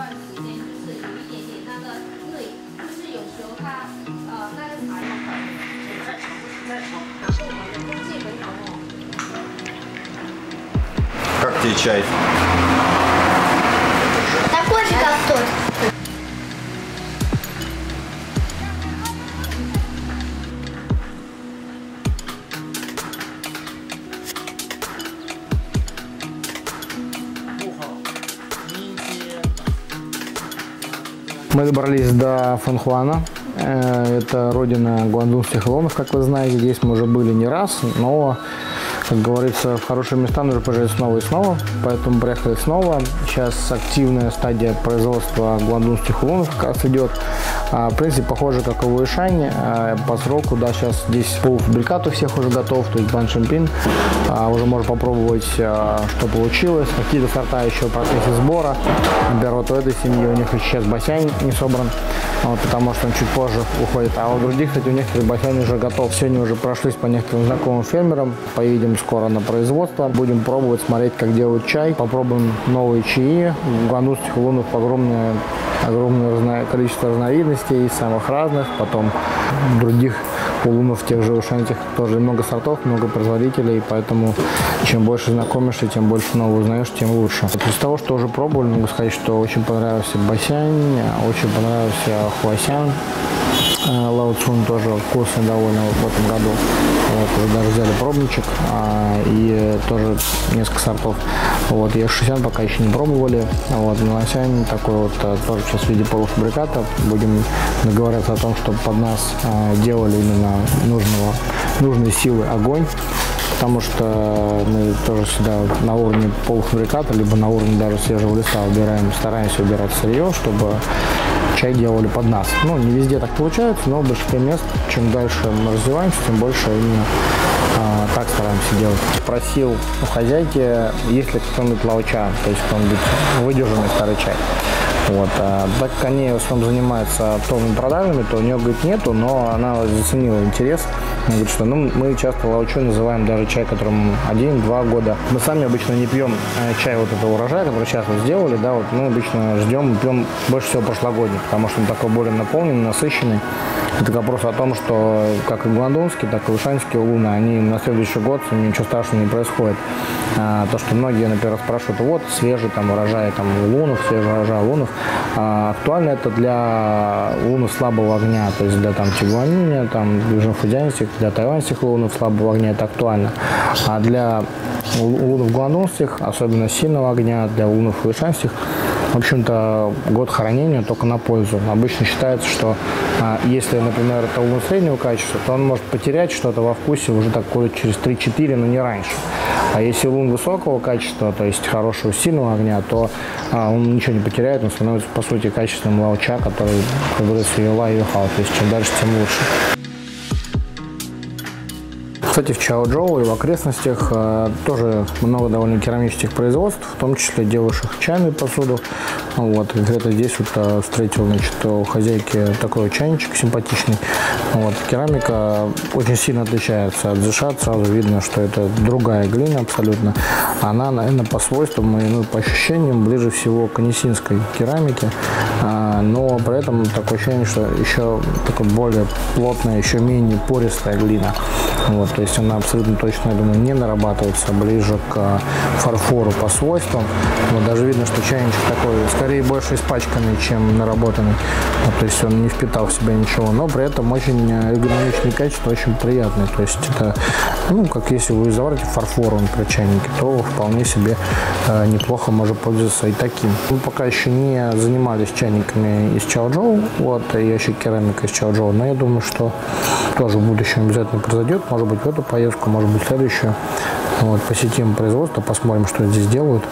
段时间就是有一点点那个对，就是有时候它那个茶叶再炒再炒，然后我们的空气很好哦。Как тебе чай? Такой же, как тот. Мы добрались до Фанхуана. Это родина гуандунских лунов, как вы знаете. Здесь мы уже были не раз, но, как говорится, в хорошие места нужно приезжать снова и снова. Поэтому приехали снова. Сейчас активная стадия производства гуандунских лунов как раз идет. В принципе, похоже, как и в Уишане. По сроку, да, сейчас здесь полуфабрикат у всех уже готов, то есть баншампин. Уже можно попробовать, что получилось. Какие-то сорта еще в процессе сбора. Например, вот у этой семьи у них сейчас бассейн не собран, потому что он чуть позже уходит. А у других, кстати, у некоторых бассейн уже готов. Сегодня уже прошлись по некоторым знакомым фермерам. Поедем скоро на производство. Будем пробовать, смотреть, как делают чай. Попробуем новые чаи. Гуандунских лунов огромное количество разновидностей, самых разных. Потом других лунов, тех же ушантих, тоже много сортов, много производителей, поэтому чем больше знакомишься, тем больше нового узнаешь, тем лучше. Из того, что уже пробовали, могу сказать, что очень понравился Басянь, очень понравился Хуасян. Лаоцун тоже вкусный довольно в этом году. Вот, уже даже взяли пробничек и тоже несколько сортов. Вот, Шисян пока еще не пробовали. Вот, Лаосянь такой вот тоже сейчас в виде полуфабриката. Будем договариваться о том, чтобы под нас делали именно нужной силы огонь. Потому что мы тоже всегда на уровне полуфабриката, либо на уровне даже свежего листа стараемся убирать сырье, чтобы чай делали под нас. Ну, не везде так получается, но в большинстве мест, чем дальше мы развиваемся, тем больше именно так стараемся делать. Спросил у хозяйки, есть ли кто-нибудь лаоча, то есть кто-нибудь выдержанный старый чай. Вот. Так как они в основном занимаются оптовыми продажами, то у нее, говорит, нету, но она заценила интерес. Она говорит, что мы часто лаочой называем даже чай, которому 1-2 года. Мы сами обычно не пьем чай вот этого урожая, который сейчас вот сделали, да, вот мы обычно ждем, пьем больше всего прошлогодний, потому что он такой более наполненный, насыщенный. Это вопрос о том, что как и гуандунские, так и ушанские луны, они на следующий год, с ними ничего страшного не происходит. То, что многие, например, спрашивают, вот свежий там урожай там лунов, свежий урожай лунов. Актуально это для лунов слабого огня, то есть для там тигуаниня, там южнофудзянских, для тайваньских лунов слабого огня это актуально. А для лунов гуандунских, особенно сильного огня, для лунов уишанских, в общем-то, год хранения только на пользу. Обычно считается, что если, например, это лун среднего качества, то он может потерять что-то во вкусе уже так года через 3-4, но не раньше. А если лун высокого качества, то есть хорошего сильного огня, то он ничего не потеряет, он становится, по сути, качественным лаоча, который, как говорится, юла и юхао. То есть чем дальше, тем лучше. Кстати, в Чаочжоу и в окрестностях тоже много довольно керамических производств, в том числе делающих чайную посуду. Вот, конкретно здесь вот встретил, значит, у хозяйки такой чайничек симпатичный. Вот, керамика очень сильно отличается от зешат, сразу видно, что это другая глина абсолютно. Она, наверное, по свойствам и по ощущениям ближе всего к анисинской керамике, но при этом такое ощущение, что еще такая более плотная, еще менее пористая глина. Вот, то есть она абсолютно точно, я думаю, не нарабатывается, ближе к фарфору по свойствам. Вот, даже видно, что чайничек такой, скорее больше испачканный, чем наработанный. Вот, то есть он не впитал в себя ничего, но при этом очень эргономичное качество, очень приятное. То есть это, ну, как если вы заварите фарфор, например, чайники, то вполне себе неплохо можно пользоваться и таким. Мы пока еще не занимались чайниками из Чаочжоу, вот, и еще керамикой из Чаочжоу, но я думаю, что тоже в будущем обязательно произойдет, может быть в эту поездку, может быть в следующую. Вот, посетим производство, посмотрим, что здесь делают.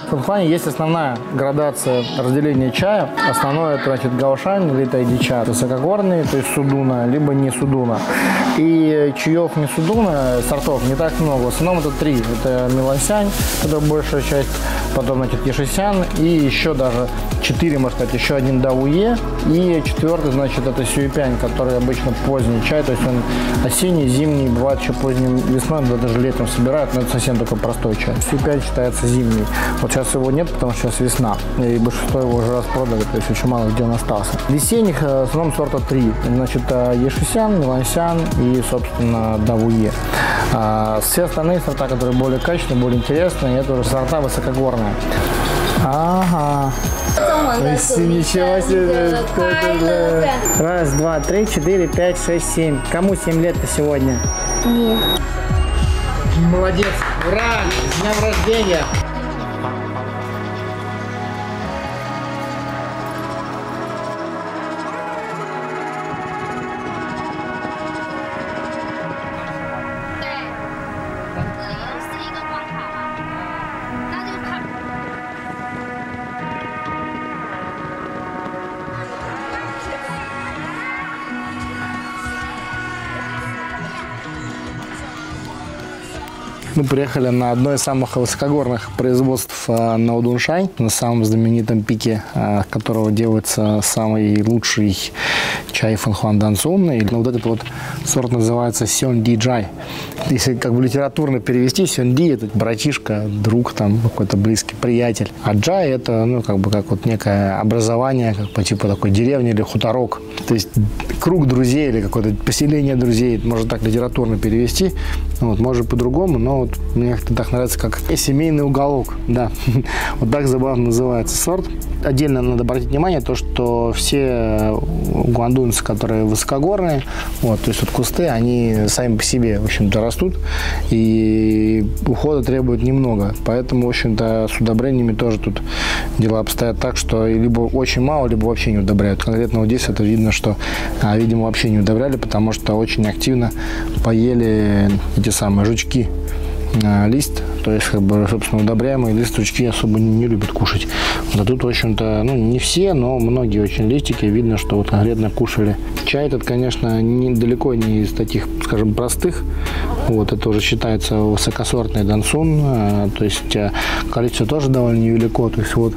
В Фэнхуане есть основная градация разделения чая. Основное это, значит, гаошань или тайди-чай. Высокогорный, то есть судуна, либо не судуна. И чаев не судуна, сортов не так много. В основном это 3. Это мелансянь, это большая часть. Потом, значит, ешисян и еще даже 4, можно сказать, еще один дауе. И 4, значит, это сюэпянь, который обычно поздний чай. То есть он осенний, зимний, бывает еще поздним весной, даже летом собирают, но это совсем такой простой чай. Сюэпянь считается зимний. Вот сейчас его нет, потому что сейчас весна. И большинство его уже распродали, то есть очень мало где он остался. Весенних в основном сорта 3. Значит, ешисян, мелансян и, собственно, дауе. Все остальные сорта, которые более качественные, более интересные, это уже сорта высокогорные. Ага. Ничего себе. Раз, два, три, 4, 5, 6, 7. Кому 7 лет-то сегодня? Мне. Молодец. Ура! С днем рождения! Мы приехали на одно из самых высокогорных производств на Удуншань, на самом знаменитом пике, которого делается самый лучший чай Фэнхуан Дансун. И вот этот вот сорт называется Сёнди Джай. Если как бы литературно перевести, Сёнди — это братишка, друг, там какой-то близкий приятель. А Джай — это, ну, как бы как вот некое образование, как по типу такой деревни или хуторок. То есть круг друзей или какое-то поселение друзей, можно так литературно перевести. Вот, может по-другому, но вот мне так нравится, как семейный уголок. Да, вот так забавно называется сорт. Отдельно надо обратить внимание то, что все гуандунцы, которые высокогорные, вот, то есть вот кусты, они сами по себе, в общем-то, растут и ухода требуют немного. Поэтому, в общем-то, с удобрениями тоже тут дела обстоят так, что либо очень мало, либо вообще не удобряют. Конкретно вот здесь это видно, что, видимо, вообще не удобряли, потому что очень активно поели эти самые жучки лист, то есть, как бы, собственно, удобряемые лист жучки особо не любят кушать. Вот, а тут, в общем-то, ну, не все, но многие очень листики, видно, что вот конкретно кушали. Чай этот, конечно, далеко не из таких, скажем, простых. Вот, это уже считается высокосортный дансун, то есть количество тоже довольно невелико, то есть вот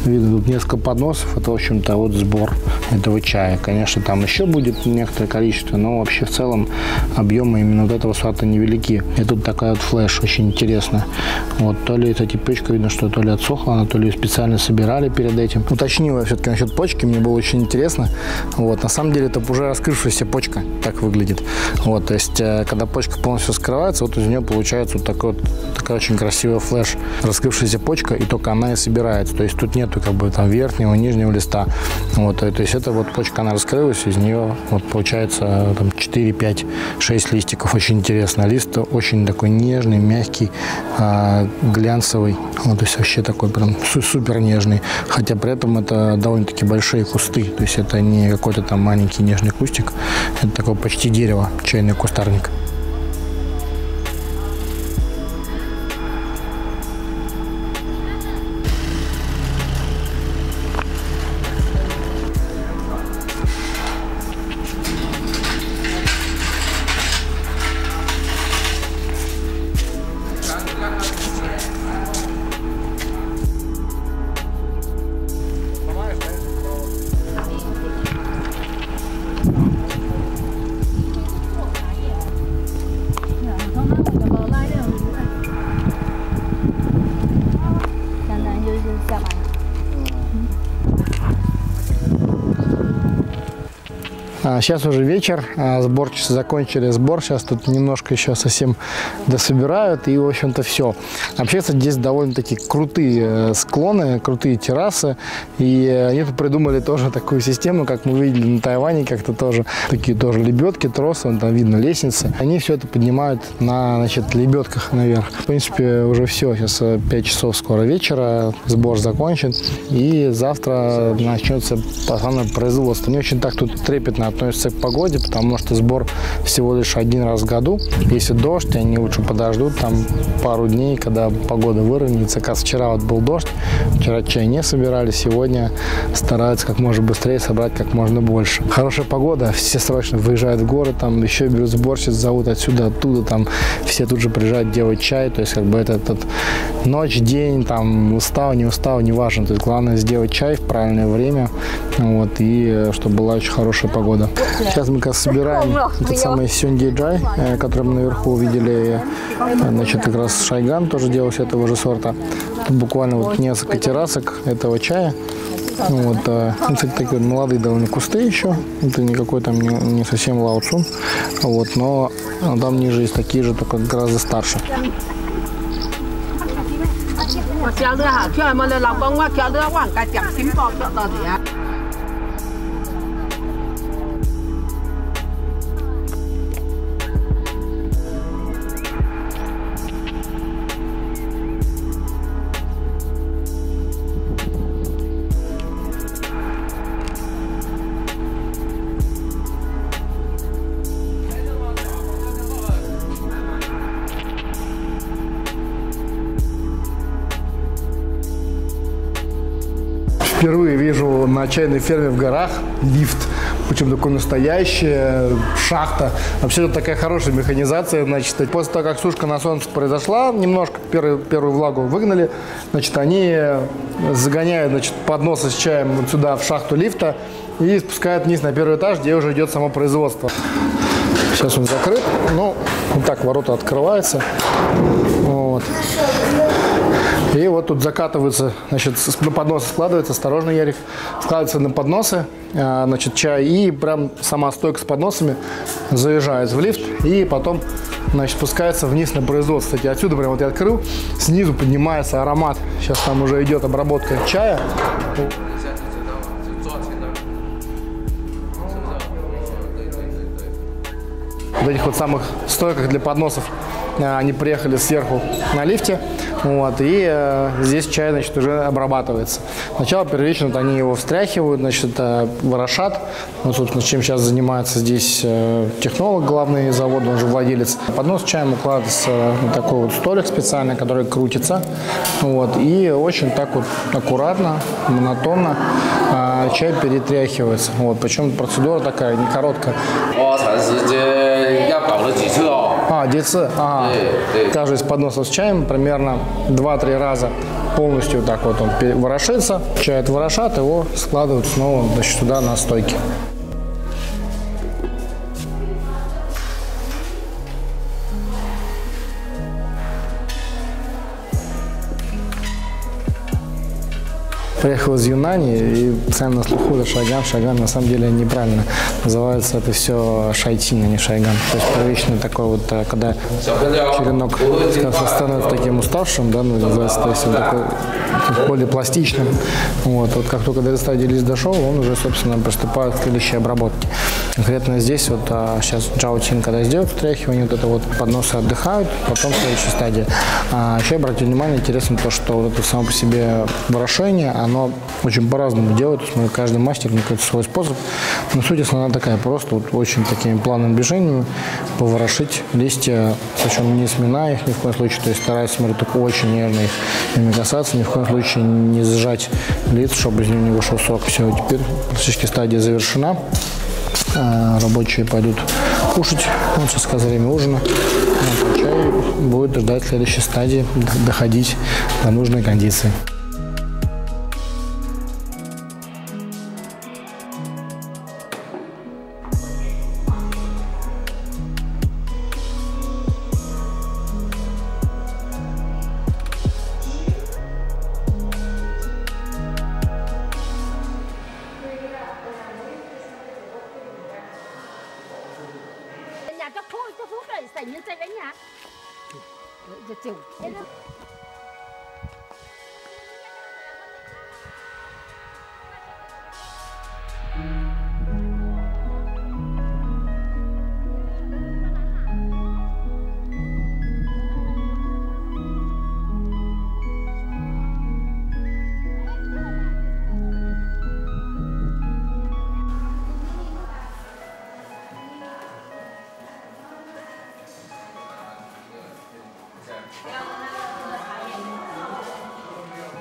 видно тут несколько подносов, это, в общем-то, вот сбор этого чая. Конечно, там еще будет некоторое количество, но вообще в целом объемы именно вот этого сорта невелики. И тут такая вот флеш очень интересная. Вот, то ли эта почка, видно, что то ли отсохла она, то ли специально собирали перед этим. Уточнила все-таки насчет почки, мне было очень интересно. Вот, на самом деле это уже раскрывшаяся почка, так выглядит. Вот, то есть, когда почка полностью скрывается, вот из нее получается вот такой очень красивый флеш, раскрывшаяся почка, и только она и собирается. То есть тут нету как бы там верхнего, нижнего листа. Вот, то есть это вот почка, она раскрылась, из нее вот получается там 4, 5, 6 листиков. Очень интересно. Лист очень такой нежный, мягкий, глянцевый. Вот, то есть вообще такой прям супер нежный. Хотя при этом это довольно-таки большие кусты. То есть это не какой-то там маленький нежный кустик. Это такое почти дерево, чайный кустарник. Сейчас уже вечер, сборщицы закончили сбор, сейчас тут немножко еще совсем дособирают, и, в общем-то, все. Вообще, здесь довольно-таки крутые склоны, крутые террасы, и они тут придумали тоже такую систему, как мы видели на Тайване, как-то тоже, такие тоже лебедки, тросы, там видно лестницы. Они все это поднимают на, значит, лебедках наверх. В принципе, уже все, сейчас 5 часов скоро вечера, сбор закончен, и завтра начнется основное производство. Мне очень так тут трепетно относятся к погоде, потому что сбор всего лишь один раз в году. Если дождь, они лучше подождут там пару дней, когда погода выровняется. Как вчера вот был дождь, вчера чай не собирали, сегодня стараются как можно быстрее собрать как можно больше. Хорошая погода, все срочно выезжают в город, там еще берут сборщиц, зовут отсюда, оттуда, там все тут же приезжают делать чай, то есть как бы это ночь, день, там устал, не устал, не важно, то есть главное сделать чай в правильное время, вот, и чтобы была очень хорошая погода. Сейчас мы как раз собираем этот самый Сюндиджай, который мы наверху увидели, значит, как раз Шайган тоже делался этого же сорта. Тут буквально вот несколько террасок этого чая. Вот, кстати, такие молодые довольно кусты еще, это никакой там не совсем лаоцун, вот, но там ниже есть такие же, только гораздо старше. Впервые вижу на чайной ферме в горах лифт, причем такой настоящий, шахта. Вообще тут такая хорошая механизация, значит, после того, как сушка на солнце произошла, немножко первую влагу выгнали, значит, они загоняют, значит, подносы с чаем вот сюда в шахту лифта и спускают вниз на первый этаж, где уже идет само производство. Сейчас он закрыт, ну, вот так ворота открываются, вот. И вот тут закатываются, значит, на подносы складывается, осторожно, Ярик, складывается на подносы, значит, чай, и прям сама стойка с подносами заезжает в лифт, и потом, значит, спускается вниз на производство. Кстати, отсюда прям вот я открыл, снизу поднимается аромат, сейчас там уже идет обработка чая. В этих вот самых стойках для подносов они приехали сверху на лифте, вот, и здесь чай, значит, уже обрабатывается. Сначала первично вот, они его встряхивают, значит, ворошат. Вот, собственно, чем сейчас занимается здесь технолог главный завода, он же владелец. Поднос с чаем укладывается на такой вот столик специальный, который крутится, вот, и очень так вот аккуратно, монотонно чай перетряхивается. Вот, причем процедура такая не короткая. 9次, каждый из подносов с чаем примерно 2-3 раза полностью так вот он ворошится. Чай отворошат, его складывают снова, значит, сюда на стойки. Приехал из Юнани, и постоянно на слуху это Шайган. Шайган на самом деле неправильно называется, это все Шайтин, а не Шайган. То есть первичный такой вот, когда черенок становится таким уставшим, да, называется, то есть он такой более пластичным. Вот как только до этой стадии лист дошел, он уже, собственно, приступает к следующей обработке. Конкретно здесь вот сейчас Джаотин, когда сделают встряхивание, вот это вот подносы отдыхают, потом следующая стадия. Еще обратите внимание, интересно то, что вот это само по себе ворошение, оно очень по-разному делает, то есть каждый мастер находит свой способ, но суть основная такая, просто вот очень такими плавными движениями поворошить листья, причем не сминая их ни в коем случае, то есть стараюсь, смотрю, только очень нежно их ими касаться, ни в коем случае не сжать лист, чтобы из него не вышел сок. Все, теперь практически стадия завершена. Рабочие пойдут кушать, вот сейчас время ужина, чай будет ждать следующей стадии, доходить до нужной кондиции.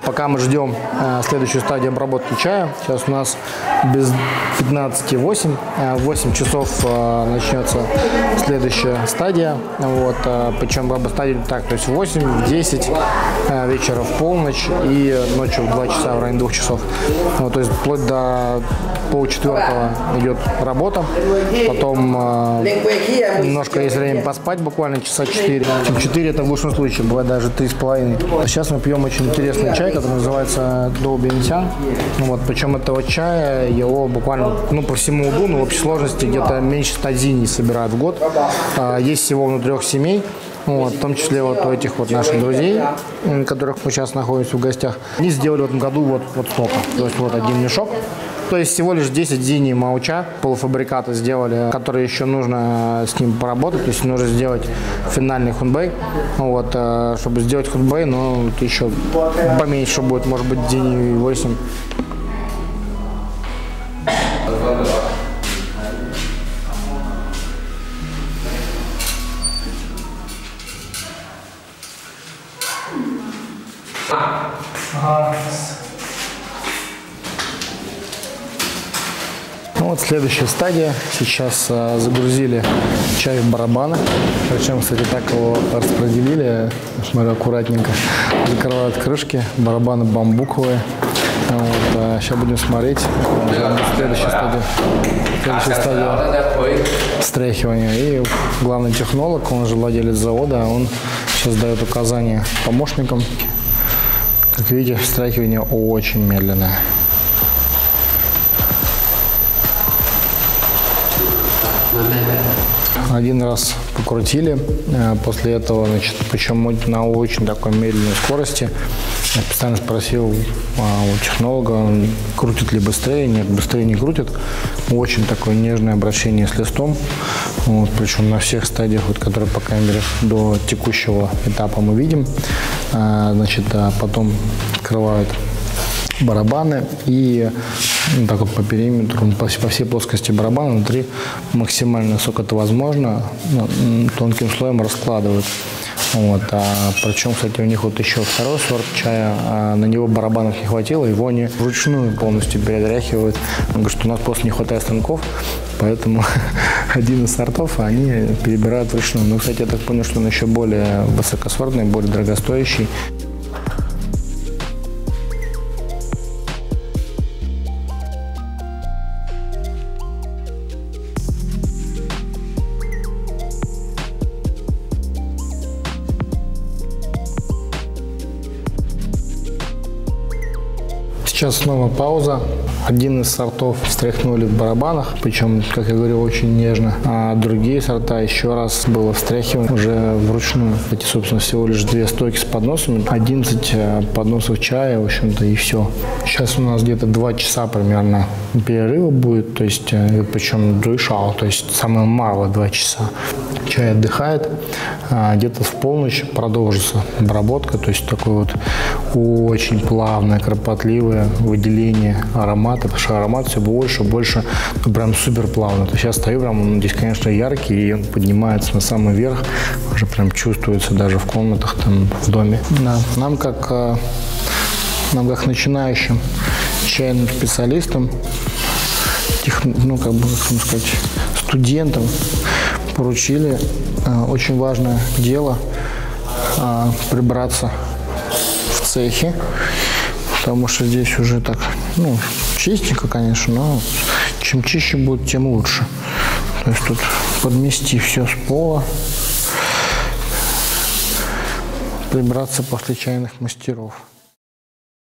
Пока мы ждем следующую стадию обработки чая, сейчас у нас без 15:08, 8 часов начнется следующая стадия. Вот, причем стадия так, то есть 8, 10 вечера в полночь и ночью в 2 часа, в районе 2 часов. Вот, то есть вплоть до полчетвертого идет работа, потом немножко есть время поспать, буквально часа 4. 4 это в лучшем случае, бывает даже 3,5. Сейчас мы пьем очень интересный чай, который называется Доубинсян. Вот, причем этого чая, его буквально по всему УДУ, в общей сложности где-то меньше 100 зиней собирают в год. Есть всего внутри 3 семей. Вот, в том числе вот у этих вот наших друзей, которых мы сейчас находимся в гостях. Они сделали в этом году вот столько. То есть вот один мешок. То есть всего лишь 10 зини мауча, полуфабрикаты сделали, которые еще нужно с ним поработать. То есть нужно сделать финальный хунбэй. Вот, чтобы сделать хунбэй, но еще поменьше будет, может быть, зини 8. Ну вот следующая стадия. Сейчас загрузили чай в барабаны. Причем, кстати, так его распределили. Смотрю, аккуратненько закрывают крышки. Барабаны бамбуковые. Вот, сейчас будем смотреть. Следующая стадия встряхивания. И главный технолог, он же владелец завода, он сейчас дает указания помощникам. Как видите, встряхивание очень медленное. Один раз покрутили, после этого, значит, причем на очень такой медленной скорости. Я специально спросил у технолога, он крутит ли быстрее. Нет, быстрее не крутит. Очень такое нежное обращение с листом. Вот, причем на всех стадиях, вот, которые по камере до текущего этапа мы видим. Значит, потом открывают барабаны и так вот по периметру, по всей плоскости барабана внутри максимально, насколько это возможно, тонким слоем раскладывают. Вот, причем, кстати, у них вот еще второй сорт чая, на него барабанов не хватило, его они вручную полностью перетряхивают. Он говорит, что у нас просто не хватает станков, поэтому один из сортов они перебирают вручную. Но, кстати, я так понял, что он еще более высокосортный, более дорогостоящий. Сейчас снова пауза. Один из сортов встряхнули в барабанах, причем, как я говорил, очень нежно. А другие сорта еще раз было встряхивано уже вручную. Эти, собственно, всего лишь 2 стойки с подносами. 11 подносов чая, в общем-то, и все. Сейчас у нас где-то 2 часа примерно перерыва будет, то есть, причем дуйшао, то есть самое мало 2 часа. Чай отдыхает. Где-то в полночь продолжится обработка, то есть такое вот очень плавное, кропотливое выделение аромата, потому что аромат все больше, больше, прям супер плавно. То есть я стою, прям он здесь, конечно, яркий, и он поднимается на самый верх, уже прям чувствуется даже в комнатах, там, в доме. Да. Нам как начинающим чайным специалистам, как бы, как сказать, студентам поручили очень важное дело прибраться в цехе, потому что здесь уже так, чистенько, конечно, но чем чище будет, тем лучше. То есть тут подмести все с пола, прибраться после чайных мастеров.